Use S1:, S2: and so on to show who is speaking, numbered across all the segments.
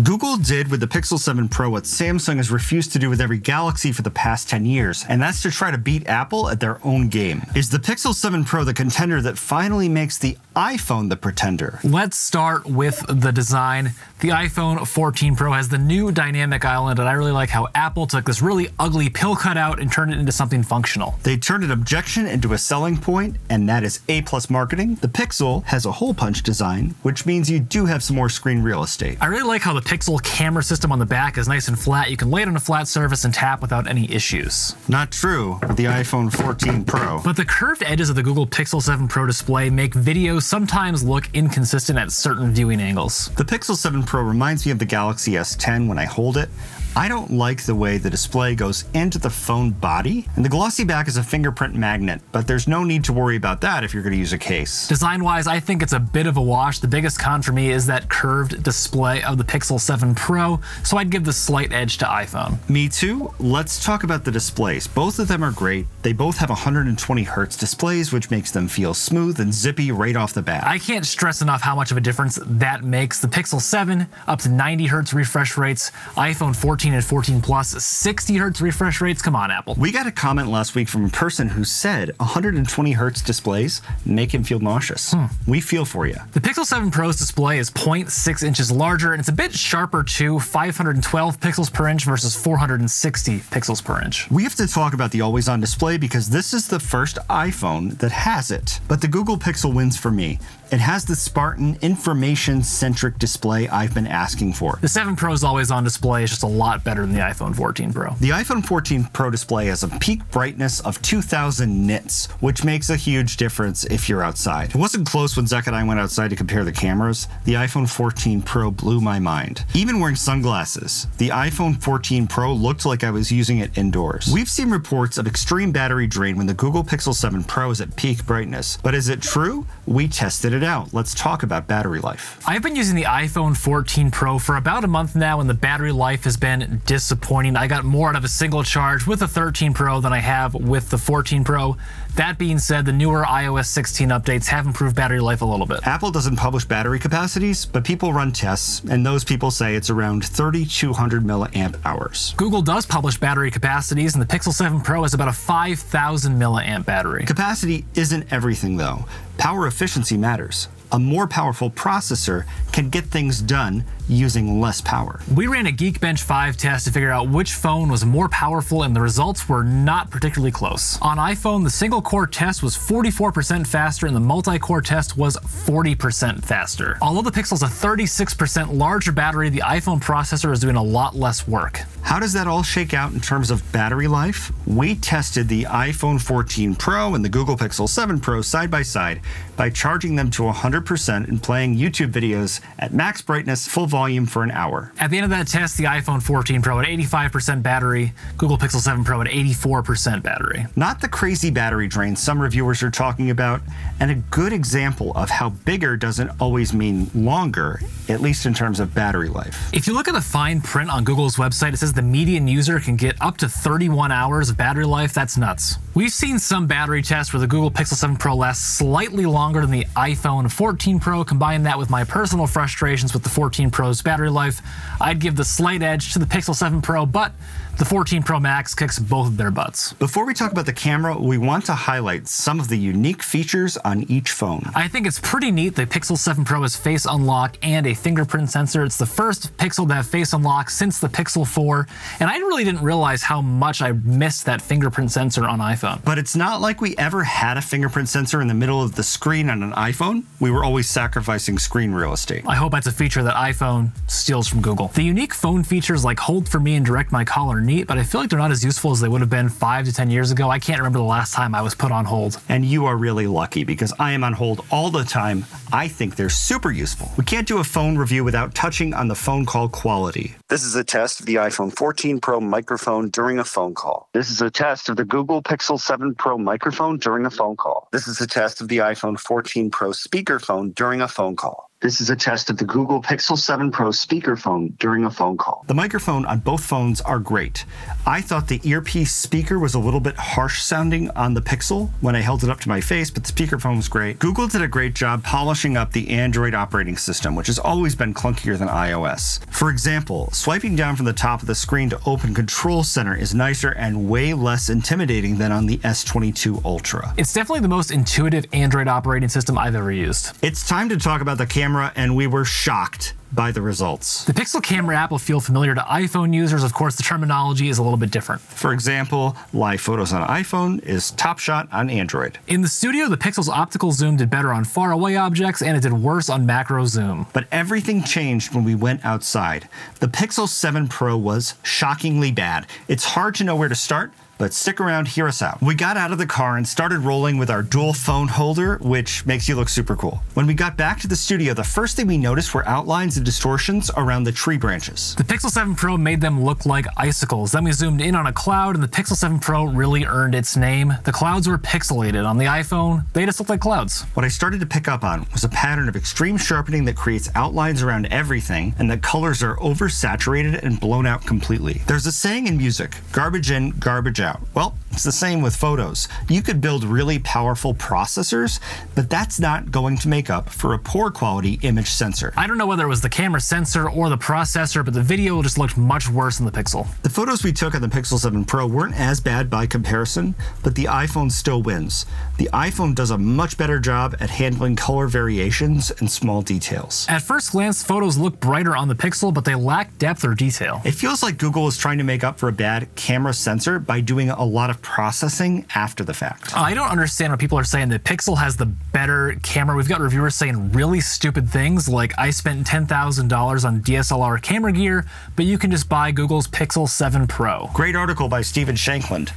S1: Google did with the Pixel 7 Pro what Samsung has refused to do with every Galaxy for the past 10 years, and that's to try to beat Apple at their own game. Is the Pixel 7 Pro the contender that finally makes the iPhone the pretender?
S2: Let's start with the design. The iPhone 14 Pro has the new dynamic island, and I really like how Apple took this really ugly pill cutout and turned it into something functional.
S1: They turned an objection into a selling point, and that is A+ marketing. The Pixel has a hole punch design, which means you do have some more screen real estate.
S2: I really like how the Pixel camera system on the back is nice and flat. You can lay it on a flat surface and tap without any issues.
S1: Not true with the iPhone 14 Pro.
S2: But the curved edges of the Google Pixel 7 Pro display make videos sometimes look inconsistent at certain viewing angles.
S1: The Pixel 7 Pro reminds me of the Galaxy S10 when I hold it. I don't like the way the display goes into the phone body, and the glossy back is a fingerprint magnet, but there's no need to worry about that if you're going to use a case.
S2: Design-wise, I think it's a bit of a wash. The biggest con for me is that curved display of the Pixel 7 Pro, so I'd give the slight edge to iPhone.
S1: Me too. Let's talk about the displays. Both of them are great. They both have 120 Hz displays, which makes them feel smooth and zippy right off the bat.
S2: I can't stress enough how much of a difference that makes. The Pixel 7 up to 90 Hz refresh rates, iPhone 14 and 14 Plus 60 Hz refresh rates. Come on, Apple.
S1: We got a comment last week from a person who said 120 Hz displays make him feel nauseous. We feel for you.
S2: The Pixel 7 Pro's display is 0.6 inches larger, and it's a bit sharper too, 512 pixels per inch versus 460 pixels per inch.
S1: We have to talk about the always-on display because this is the first iPhone that has it. But the Google Pixel wins for me. It has the Spartan information-centric display I've been asking for.
S2: The 7 Pro's always-on display is just a lot better than the iPhone 14 Pro.
S1: The iPhone 14 Pro display has a peak brightness of 2000 nits, which makes a huge difference if you're outside. It wasn't close when Zach and I went outside to compare the cameras. The iPhone 14 Pro blew my mind. Even wearing sunglasses, the iPhone 14 Pro looked like I was using it indoors. We've seen reports of extreme battery drain when the Google Pixel 7 Pro is at peak brightness, but is it true? We tested it out. Let's talk about battery life.
S2: I've been using the iPhone 14 Pro for about a month now, and the battery life has been disappointing. I got more out of a single charge with the 13 Pro than I have with the 14 Pro. That being said, the newer iOS 16 updates have improved battery life a little bit.
S1: Apple doesn't publish battery capacities, but people run tests, and those people say it's around 3,200 milliamp hours.
S2: Google does publish battery capacities, and the Pixel 7 Pro has about a 5,000 milliamp battery.
S1: Capacity isn't everything though. Power efficiency matters. A more powerful processor can get things done using less power.
S2: We ran a Geekbench 5 test to figure out which phone was more powerful, and the results were not particularly close. On iPhone, the single-core test was 44% faster, and the multi-core test was 40% faster. Although the Pixel's a 36% larger battery, the iPhone processor is doing a lot less work.
S1: How does that all shake out in terms of battery life? We tested the iPhone 14 Pro and the Google Pixel 7 Pro side by side by charging them to 100% and playing YouTube videos at max brightness, full volume for an hour.
S2: At the end of that test, the iPhone 14 Pro had 85% battery, Google Pixel 7 Pro had 84% battery.
S1: Not the crazy battery drain some reviewers are talking about, and a good example of how bigger doesn't always mean longer, at least in terms of battery life.
S2: If you look at the fine print on Google's website, it says the median user can get up to 31 hours of battery life. That's nuts. We've seen some battery tests where the Google Pixel 7 Pro lasts slightly longer than the iPhone 14 Pro. Combine that with my personal frustrations with the 14 Pro's battery life, I'd give the slight edge to the Pixel 7 Pro, but the 14 Pro Max kicks both of their butts.
S1: Before we talk about the camera, we want to highlight some of the unique features on each phone.
S2: I think it's pretty neat the Pixel 7 Pro has Face Unlock and a fingerprint sensor. It's the first Pixel to have Face Unlock since the Pixel 4, and I really didn't realize how much I missed that fingerprint sensor on iPhone.
S1: But it's not like we ever had a fingerprint sensor in the middle of the screen on an iPhone. We were always sacrificing screen real estate.
S2: I hope that's a feature that iPhone steals from Google. The unique phone features like Hold for Me and Direct My Call are neat, but I feel like they're not as useful as they would have been 5 to 10 years ago. I can't remember the last time I was put on hold.
S1: And you are really lucky because I am on hold all the time. I think they're super useful. We can't do a phone review without touching on the phone call quality. This is a test of the iPhone 14 Pro microphone during a phone call. This is a test of the Google Pixel 7 Pro microphone during a phone call. This is a test of the iPhone 14 Pro speakerphone during a phone call.
S3: This is a test of the Google Pixel 7 Pro speakerphone during a phone call.
S1: The microphone on both phones are great. I thought the earpiece speaker was a little bit harsh sounding on the Pixel when I held it up to my face, but the speakerphone was great. Google did a great job polishing up the Android operating system, which has always been clunkier than iOS. For example, swiping down from the top of the screen to open Control Center is nicer and way less intimidating than on the S22 Ultra.
S2: It's definitely the most intuitive Android operating system I've ever used.
S1: It's time to talk about the camera, and we were shocked by the results.
S2: The Pixel camera app will feel familiar to iPhone users. Of course, the terminology is a little bit different.
S1: For example, live photos on iPhone is Top Shot on Android.
S2: In the studio, the Pixel's optical zoom did better on faraway objects, and it did worse on macro zoom.
S1: But everything changed when we went outside. The Pixel 7 Pro was shockingly bad. It's hard to know where to start, but stick around, hear us out. We got out of the car and started rolling with our dual phone holder, which makes you look super cool. When we got back to the studio, the first thing we noticed were outlines and distortions around the tree branches.
S2: The Pixel 7 Pro made them look like icicles. Then we zoomed in on a cloud, and the Pixel 7 Pro really earned its name. The clouds were pixelated. On the iPhone, they just looked like clouds.
S1: What I started to pick up on was a pattern of extreme sharpening that creates outlines around everything, and that colors are oversaturated and blown out completely. There's a saying in music, garbage in, garbage out. Well, it's the same with photos. You could build really powerful processors, but that's not going to make up for a poor quality image sensor.
S2: I don't know whether it was the camera sensor or the processor, but the video just looked much worse than the Pixel.
S1: The photos we took on the Pixel 7 Pro weren't as bad by comparison, but the iPhone still wins. The iPhone does a much better job at handling color variations and small details.
S2: At first glance, photos look brighter on the Pixel, but they lack depth or detail.
S1: It feels like Google is trying to make up for a bad camera sensor by doing a lot of processing after the fact.
S2: I don't understand when people are saying that Pixel has the better camera. We've got reviewers saying really stupid things like, I spent $10,000 on DSLR camera gear, but you can just buy Google's Pixel 7 Pro.
S1: Great article by Steven Shankland.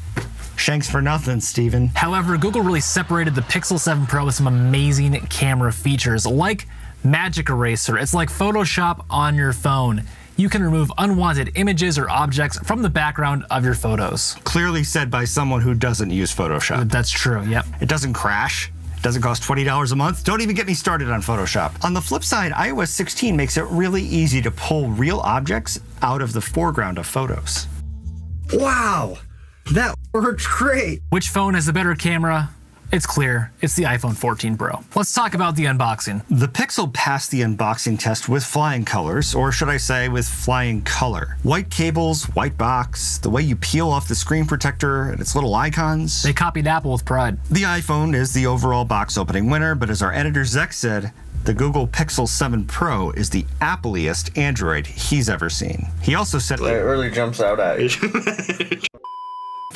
S1: Shanks for nothing, Steven.
S2: However, Google really separated the Pixel 7 Pro with some amazing camera features, like Magic Eraser. It's like Photoshop on your phone. You can remove unwanted images or objects from the background of your photos.
S1: Clearly said by someone who doesn't use Photoshop.
S2: That's true, yep.
S1: It doesn't crash. It doesn't cost $20 a month. Don't even get me started on Photoshop. On the flip side, iOS 16 makes it really easy to pull real objects out of the foreground of photos. Wow, that worked great.
S2: Which phone has the better camera? It's clear, it's the iPhone 14 Pro. Let's talk about the unboxing.
S1: The Pixel passed the unboxing test with flying colors, or should I say with flying color. White cables, white box, the way you peel off the screen protector and its little icons.
S2: They copied Apple with pride.
S1: The iPhone is the overall box opening winner, but as our editor Zek said, the Google Pixel 7 Pro is the Apple-iest Android he's ever seen. He also said,
S4: It really jumps out at you.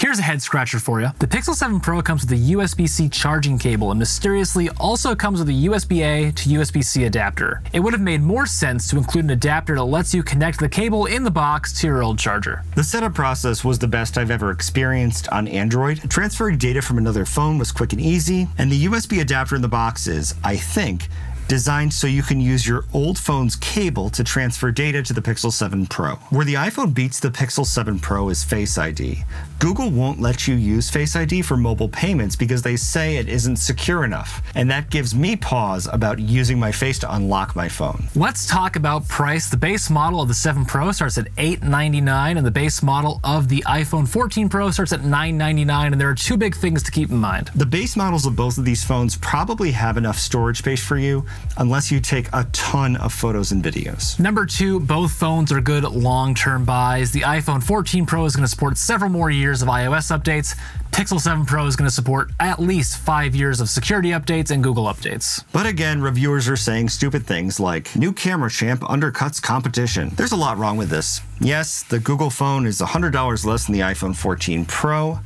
S2: Here's a head scratcher for you. The Pixel 7 Pro comes with a USB-C charging cable and mysteriously also comes with a USB-A to USB-C adapter. It would have made more sense to include an adapter that lets you connect the cable in the box to your old charger.
S1: The setup process was the best I've ever experienced on Android. Transferring data from another phone was quick and easy, and the USB adapter in the box is, I think, designed so you can use your old phone's cable to transfer data to the Pixel 7 Pro. Where the iPhone beats the Pixel 7 Pro is Face ID. Google won't let you use Face ID for mobile payments because they say it isn't secure enough, and that gives me pause about using my face to unlock my phone.
S2: Let's talk about price. The base model of the 7 Pro starts at $899, and the base model of the iPhone 14 Pro starts at $999, and there are two big things to keep in mind.
S1: The base models of both of these phones probably have enough storage space for you, unless you take a ton of photos and videos.
S2: Number two, both phones are good long-term buys. The iPhone 14 Pro is going to support several more years of iOS updates. Pixel 7 Pro is going to support at least 5 years of security updates and Google updates.
S1: But again, reviewers are saying stupid things like, new camera champ undercuts competition. There's a lot wrong with this. Yes, the Google phone is $100 less than the iPhone 14 Pro,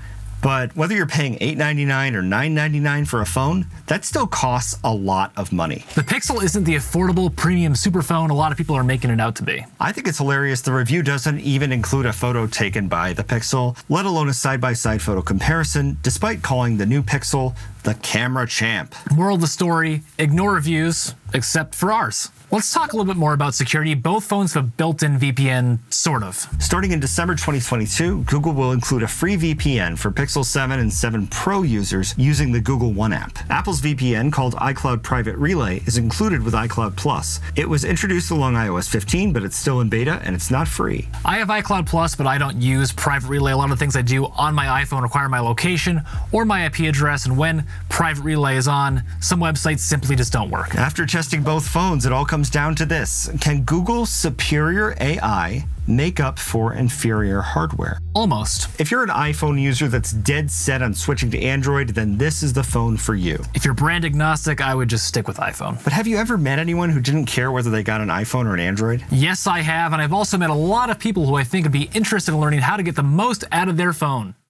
S1: but whether you're paying $899 or $999 for a phone, that still costs a lot of money.
S2: The Pixel isn't the affordable premium superphone a lot of people are making it out to be.
S1: I think it's hilarious the review doesn't even include a photo taken by the Pixel, let alone a side-by-side photo comparison, despite calling the new Pixel the camera champ.
S2: Moral of the story, ignore reviews, except for ours. Let's talk a little bit more about security. Both phones have a built-in VPN, sort of.
S1: Starting in December 2022, Google will include a free VPN for Pixel 7 and 7 Pro users using the Google One app. Apple's VPN, called iCloud Private Relay, is included with iCloud Plus. It was introduced along iOS 15, but it's still in beta and it's not free.
S2: I have iCloud Plus, but I don't use Private Relay. A lot of things I do on my iPhone require my location or my IP address, and when Private Relay is on, some websites simply just don't work.
S1: After testing both phones, it all comes down to this. Can Google's superior AI make up for inferior hardware?
S2: Almost.
S1: If you're an iPhone user that's dead set on switching to Android, then this is the phone for you.
S2: If you're brand agnostic, I would just stick with iPhone.
S1: But have you ever met anyone who didn't care whether they got an iPhone or an Android?
S2: Yes, I have, and I've also met a lot of people who I think would be interested in learning how to get the most out of their phone.